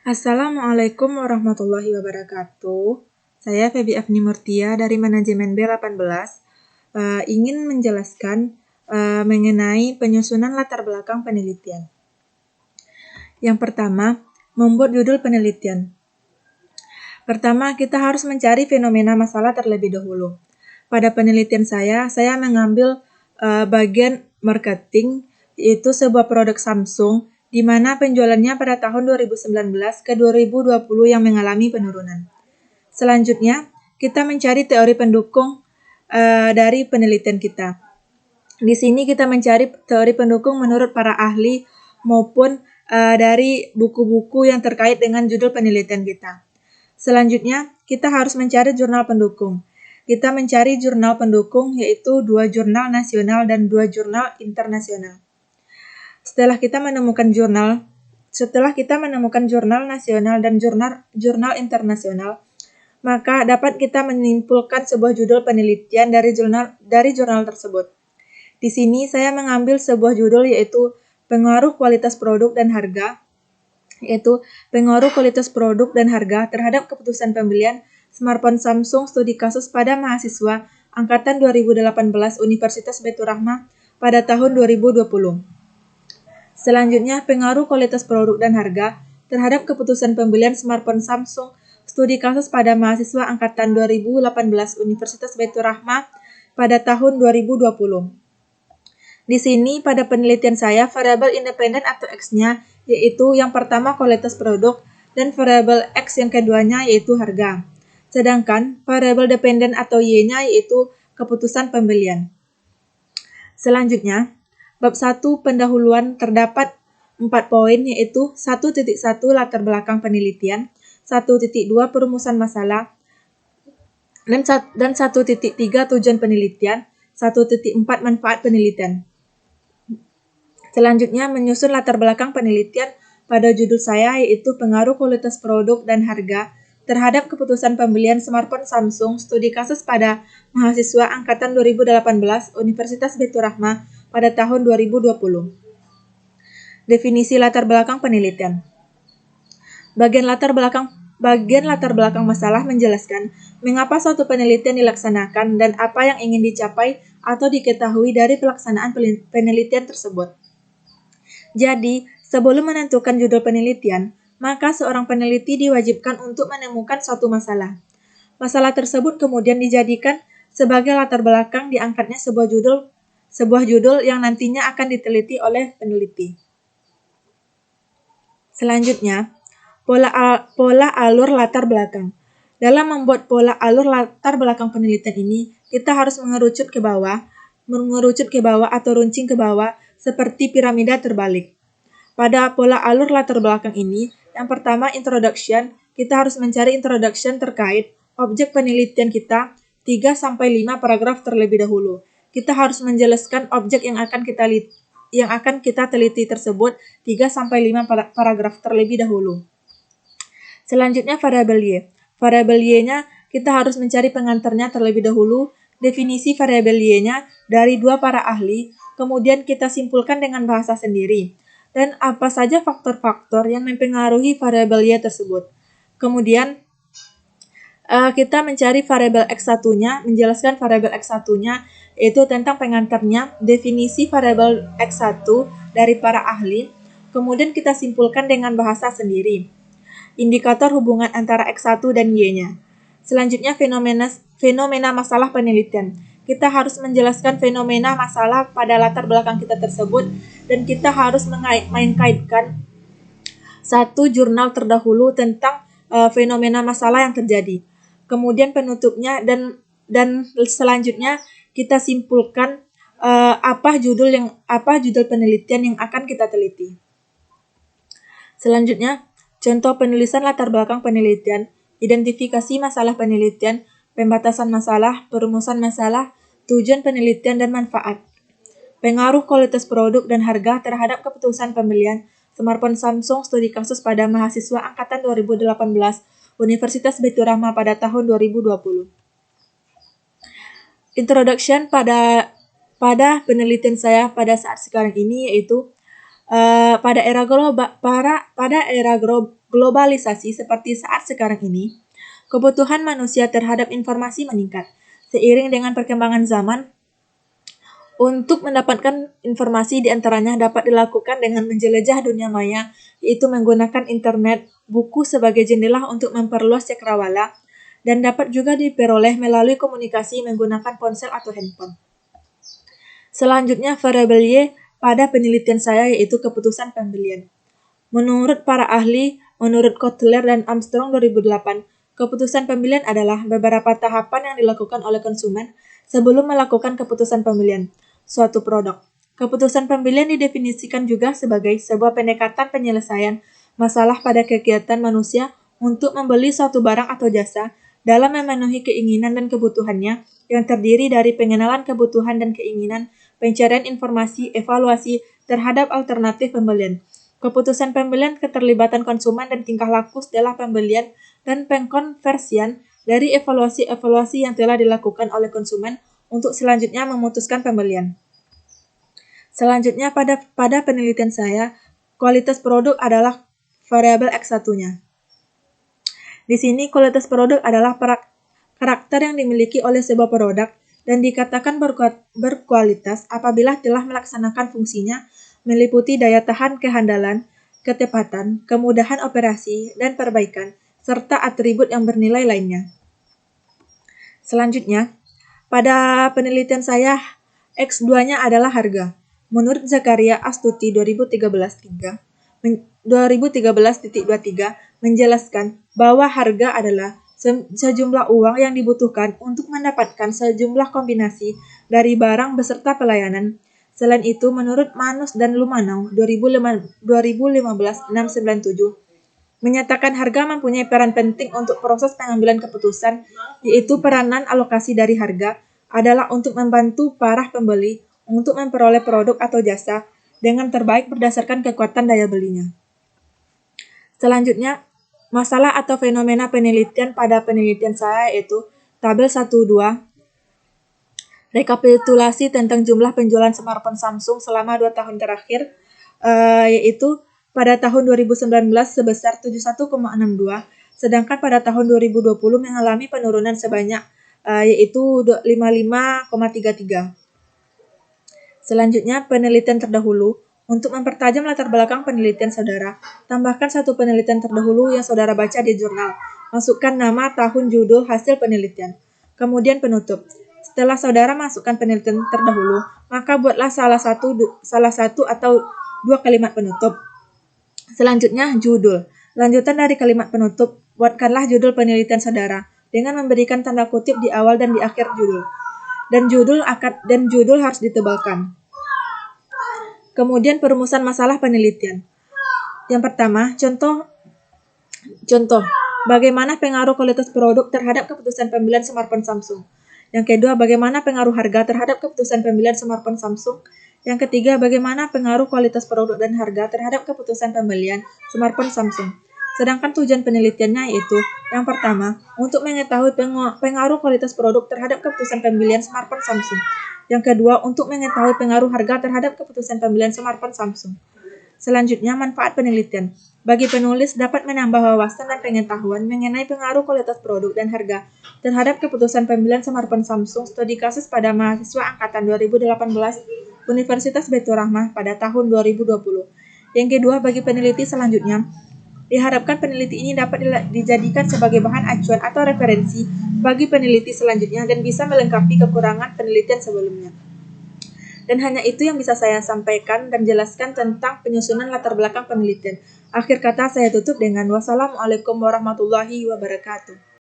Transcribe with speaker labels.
Speaker 1: Assalamualaikum warahmatullahi wabarakatuh. Saya Febi Afni Murtia dari Manajemen B18 ingin menjelaskan mengenai penyusunan latar belakang penelitian. Yang pertama, membuat judul penelitian. Pertama, kita harus mencari fenomena masalah terlebih dahulu. Pada penelitian saya mengambil bagian marketing, yaitu sebuah produk Samsung di mana penjualannya pada tahun 2019 ke 2020 yang mengalami penurunan. Selanjutnya, kita mencari teori pendukung dari penelitian kita. Di sini kita mencari teori pendukung menurut para ahli maupun dari buku-buku yang terkait dengan judul penelitian kita. Selanjutnya, kita harus mencari jurnal pendukung. Kita mencari jurnal pendukung yaitu 2 jurnal nasional dan 2 jurnal internasional. Setelah kita menemukan jurnal nasional dan jurnal internasional, maka dapat kita menyimpulkan sebuah judul penelitian dari jurnal tersebut. Di sini saya mengambil sebuah judul yaitu pengaruh kualitas produk dan harga terhadap keputusan pembelian smartphone Samsung studi kasus pada mahasiswa angkatan 2018 Universitas Baitur Rahmah pada tahun 2020. Selanjutnya, pengaruh kualitas produk dan harga terhadap keputusan pembelian smartphone Samsung studi kasus pada mahasiswa angkatan 2018 Universitas Baitur Rahmah pada tahun 2020. Di sini pada penelitian saya variabel independen atau X-nya yaitu yang pertama kualitas produk dan variabel X yang keduanya yaitu harga. Sedangkan variabel dependen atau Y-nya yaitu keputusan pembelian. Selanjutnya, bab 1 pendahuluan terdapat 4 poin yaitu 1.1 latar belakang penelitian, 1.2 perumusan masalah, dan 1.3 tujuan penelitian, 1.4 manfaat penelitian. Selanjutnya, menyusun latar belakang penelitian pada judul saya yaitu pengaruh kualitas produk dan harga terhadap keputusan pembelian smartphone Samsung studi kasus pada mahasiswa angkatan 2018 Universitas Baitur Rahmah pada tahun 2020. Definisi latar belakang penelitian. Bagian latar belakang masalah menjelaskan mengapa suatu penelitian dilaksanakan dan apa yang ingin dicapai atau diketahui dari pelaksanaan penelitian tersebut. Jadi, sebelum menentukan judul penelitian, maka seorang peneliti diwajibkan untuk menemukan suatu masalah. Masalah tersebut kemudian dijadikan sebagai latar belakang diangkatnya sebuah judul yang nantinya akan diteliti oleh peneliti. Selanjutnya, pola alur latar belakang. Dalam membuat pola alur latar belakang penelitian ini, kita harus mengerucut ke bawah atau runcing ke bawah seperti piramida terbalik. Pada pola alur latar belakang ini, yang pertama introduction, kita harus mencari introduction terkait objek penelitian kita 3-5 paragraf terlebih dahulu. Kita harus menjelaskan objek yang akan kita teliti tersebut 3-5 paragraf terlebih dahulu. Selanjutnya variabel Y. Variabel Y-nya kita harus mencari pengantarnya terlebih dahulu, definisi variabel Y-nya dari 2 para ahli, kemudian kita simpulkan dengan bahasa sendiri, dan apa saja faktor-faktor yang mempengaruhi variabel Y tersebut. Kemudian kita mencari variabel X1-nya, menjelaskan variabel X1-nya yaitu tentang pengantarnya, definisi variabel X1 dari para ahli, kemudian kita simpulkan dengan bahasa sendiri. Indikator hubungan antara X1 dan Y-nya. Selanjutnya fenomena masalah penelitian. Kita harus menjelaskan fenomena masalah pada latar belakang kita tersebut dan kita harus mengaitkan satu jurnal terdahulu tentang fenomena masalah yang terjadi. Kemudian penutupnya dan selanjutnya kita simpulkan apa judul penelitian yang akan kita teliti. Selanjutnya, contoh penulisan latar belakang penelitian, identifikasi masalah penelitian, pembatasan masalah, perumusan masalah, tujuan penelitian dan manfaat. Pengaruh kualitas produk dan harga terhadap keputusan pembelian smartphone Samsung studi kasus pada mahasiswa angkatan 2018 Universitas Baitur Rahmah pada tahun 2020. Introduction pada penelitian saya pada saat sekarang ini yaitu pada era globalisasi seperti saat sekarang ini, kebutuhan manusia terhadap informasi meningkat. Seiring dengan perkembangan zaman, untuk mendapatkan informasi diantaranya dapat dilakukan dengan menjelajah dunia maya, yaitu menggunakan internet, buku sebagai jendela untuk memperluas cakrawala, dan dapat juga diperoleh melalui komunikasi menggunakan ponsel atau handphone. Selanjutnya, variabel Y pada penelitian saya yaitu keputusan pembelian. Menurut para ahli, menurut Kotler dan Armstrong 2008, keputusan pembelian adalah beberapa tahapan yang dilakukan oleh konsumen sebelum melakukan keputusan pembelian suatu produk. Keputusan pembelian didefinisikan juga sebagai sebuah pendekatan penyelesaian masalah pada kegiatan manusia untuk membeli suatu barang atau jasa dalam memenuhi keinginan dan kebutuhannya yang terdiri dari pengenalan kebutuhan dan keinginan, pencarian informasi, evaluasi terhadap alternatif pembelian. Keputusan pembelian, keterlibatan konsumen dan tingkah laku setelah pembelian, dan pengkonversian dari evaluasi-evaluasi yang telah dilakukan oleh konsumen untuk selanjutnya memutuskan pembelian. Selanjutnya pada penelitian saya, kualitas produk adalah variabel X1-nya. Di sini kualitas produk adalah karakter yang dimiliki oleh sebuah produk dan dikatakan berkualitas apabila telah melaksanakan fungsinya meliputi daya tahan, kehandalan, ketepatan, kemudahan operasi, dan perbaikan, serta atribut yang bernilai lainnya. Selanjutnya, pada penelitian saya, X2-nya adalah harga. Menurut Zakaria Astuti 2013-23 menjelaskan bahwa harga adalah sejumlah uang yang dibutuhkan untuk mendapatkan sejumlah kombinasi dari barang beserta pelayanan. Selain itu, menurut Manus dan Lumanau 2015-697, menyatakan harga mempunyai peran penting untuk proses pengambilan keputusan, yaitu peranan alokasi dari harga adalah untuk membantu para pembeli untuk memperoleh produk atau jasa dengan terbaik berdasarkan kekuatan daya belinya. Selanjutnya, masalah atau fenomena penelitian pada penelitian saya yaitu tabel 1-2, rekapitulasi tentang jumlah penjualan smartphone Samsung selama 2 tahun terakhir, yaitu pada tahun 2019 sebesar 71,62, sedangkan pada tahun 2020 mengalami penurunan sebanyak yaitu 55,33. Selanjutnya, penelitian terdahulu. Untuk mempertajam latar belakang penelitian saudara, tambahkan satu penelitian terdahulu yang saudara baca di jurnal. Masukkan nama, tahun, judul, hasil penelitian. Kemudian penutup. Setelah saudara masukkan penelitian terdahulu, maka buatlah salah satu atau dua kalimat penutup. Selanjutnya, judul. Lanjutan dari kalimat penutup, buatkanlah judul penelitian saudara dengan memberikan tanda kutip di awal dan di akhir judul. Dan judul harus ditebalkan. Kemudian perumusan masalah penelitian. Yang pertama, contoh, bagaimana pengaruh kualitas produk terhadap keputusan pembelian smartphone Samsung. Yang kedua, bagaimana pengaruh harga terhadap keputusan pembelian smartphone Samsung. Yang ketiga, bagaimana pengaruh kualitas produk dan harga terhadap keputusan pembelian smartphone Samsung. Sedangkan tujuan penelitiannya yaitu, yang pertama, untuk mengetahui pengaruh kualitas produk terhadap keputusan pembelian smartphone Samsung. Yang kedua, untuk mengetahui pengaruh harga terhadap keputusan pembelian smartphone Samsung. Selanjutnya, manfaat penelitian. Bagi penulis dapat menambah wawasan dan pengetahuan mengenai pengaruh kualitas produk dan harga terhadap keputusan pembelian smartphone Samsung. Studi kasus pada mahasiswa angkatan 2018 Universitas Baitur Rahmah pada tahun 2020. Yang kedua, bagi peneliti selanjutnya, diharapkan peneliti ini dapat dijadikan sebagai bahan acuan atau referensi bagi peneliti selanjutnya dan bisa melengkapi kekurangan penelitian sebelumnya. Dan hanya itu yang bisa saya sampaikan dan jelaskan tentang penyusunan latar belakang penelitian. Akhir kata saya tutup dengan wassalamualaikum warahmatullahi wabarakatuh.